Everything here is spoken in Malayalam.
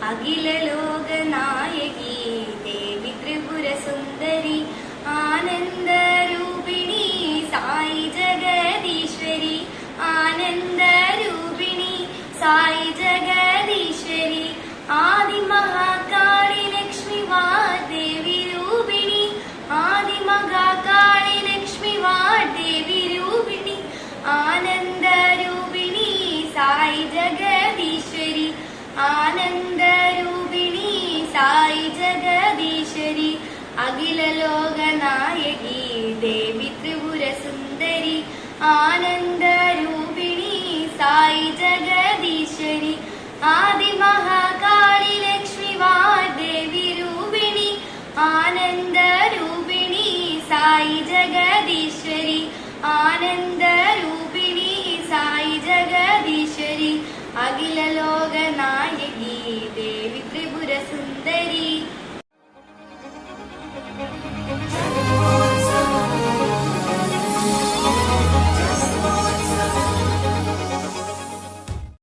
അഖില ലോക നായകി ദേവി ത്രിപുര സുന്ദരി ആനന്ദ രൂപിണി സായി ജഗദീശ്വരി ആനന്ദ രൂപിണി സായി ജഗദീശ്വരി ആദി മഹാകാളി ലക്ഷ്മി വാഗ്ദേവി രൂപിണി ആദി മഹാകാളി ലക്ഷ്മി വാഗ്ദേവി രൂപിണി ആനന്ദ രൂപിണി സായി ജഗദീശ്വരി ആനന്ദ രൂപിണി സായി ജഗദീശ്വരി അഖില ലോക നായകി ദേവി ത്രിപുര സുന്ദരി ആനന്ദ രൂപിണി സായി ജഗദീശ്വരി ആദി മഹാകാളി ലക്ഷ്മി വാഗ്ദേവി രൂപിണി ആനന്ദ രൂപിണി സായി ജഗദീശ്വരി ആനന്ദ രൂപിണി സായി ജഗദീശ്വരി അഖില ലോക നായകി ദേവി ത്രിപുര സുന്ദരി